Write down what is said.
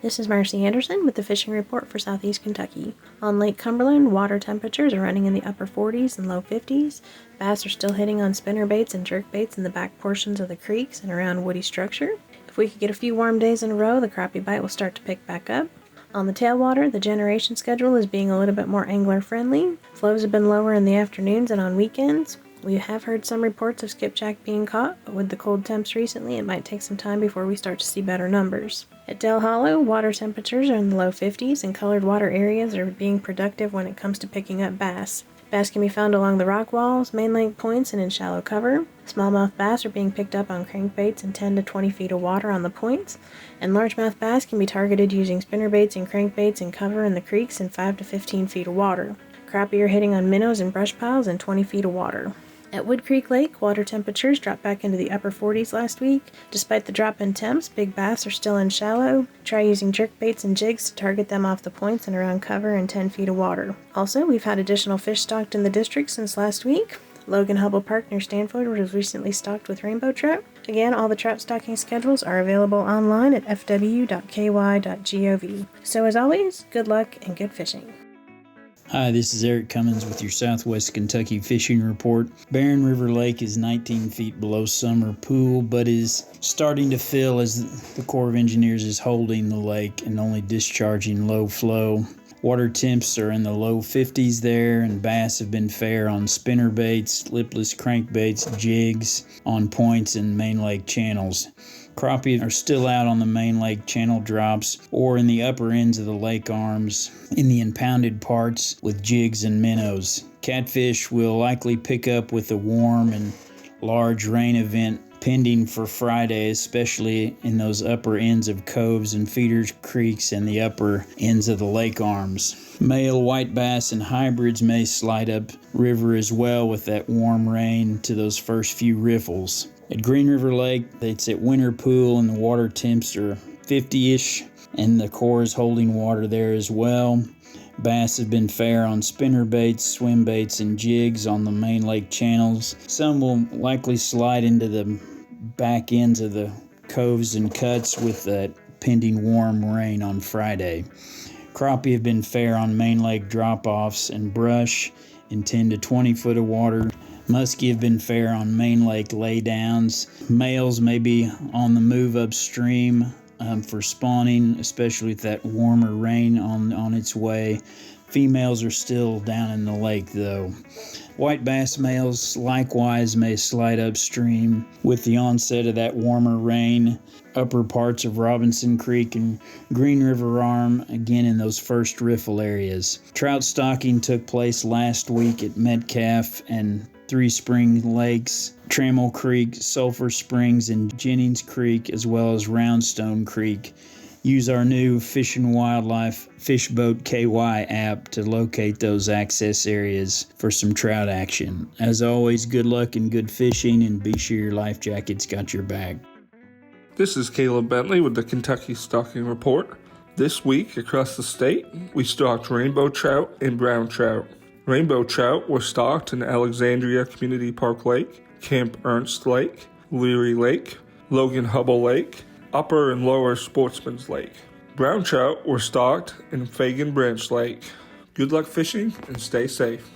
This is Marcy Anderson with the Fishing Report for Southeast Kentucky. On Lake Cumberland, water temperatures are running in the upper 40s and low 50s. Bass are still hitting on spinnerbaits and jerkbaits in the back portions of the creeks and around woody structure. If we could get a few warm days in a row, the crappie bite will start to pick back up. On the tailwater, the generation schedule is being a little bit more angler friendly. Flows have been lower in the afternoons and on weekends. We have heard some reports of skipjack being caught, but with the cold temps recently, it might take some time before we start to see better numbers. At Dell Hollow, water temperatures are in the low 50s and colored water areas are being productive when it comes to picking up bass. Bass can be found along the rock walls, main lake points, and in shallow cover. Smallmouth bass are being picked up on crankbaits in 10 to 20 feet of water on the points, and largemouth bass can be targeted using spinnerbaits and crankbaits in cover in the creeks in 5 to 15 feet of water. Crappie are hitting on minnows and brush piles in 20 feet of water. At Wood Creek Lake, water temperatures dropped back into the upper 40s last week. Despite the drop in temps, big bass are still in shallow. Try using jerkbaits and jigs to target them off the points and around cover in 10 feet of water. Also, we've had additional fish stocked in the district since last week. Logan Hubble Park near Stanford was recently stocked with rainbow trout. Again, all the trout stocking schedules are available online at fw.ky.gov. So as always, good luck and good fishing. Hi, this is Eric Cummins with your Southwest Kentucky Fishing Report. Barren River Lake is 19 feet below summer pool, but is starting to fill as the Corps of Engineers is holding the lake and only discharging low flow. Water temps are in the low 50s there, and bass have been fair on spinnerbaits, lipless crankbaits, jigs, on points and main lake channels. Crappie are still out on the main lake channel drops or in the upper ends of the lake arms in the impounded parts with jigs and minnows. Catfish will likely pick up with a warm and large rain event pending for Friday, especially in those upper ends of coves and feeders creeks and the upper ends of the lake arms. Male white bass and hybrids may slide up river as well with that warm rain to those first few riffles. At Green River Lake, it's at winter pool and the water temps are 50-ish and the Corps is holding water there as well. Bass have been fair on spinnerbaits, swim baits, and jigs on the main lake channels. Some will likely slide into the back ends of the coves and cuts with that pending warm rain on Friday. Crappie have been fair on main lake drop-offs and brush in 10 to 20 foot of water. Muskie have been fair on main lake laydowns. Males may be on the move upstream for spawning, especially with that warmer rain on its way. Females are still down in the lake though. White bass males likewise may slide upstream with the onset of that warmer rain. Upper parts of Robinson Creek and Green River Arm, again in those first riffle areas. Trout stocking took place last week at Metcalf and Three Spring Lakes, Trammell Creek, Sulphur Springs, and Jennings Creek, as well as Roundstone Creek. Use our new Fish and Wildlife Fishboat KY app to locate those access areas for some trout action. As always, good luck and good fishing, and be sure your life jacket's got your back. This is Caleb Bentley with the Kentucky Stocking Report. This week across the state, we stocked rainbow trout and brown trout. Rainbow trout were stocked in Alexandria Community Park Lake, Camp Ernst Lake, Leary Lake, Logan Hubble Lake, Upper and Lower Sportsman's Lake. Brown trout were stocked in Fagan Branch Lake. Good luck fishing and stay safe.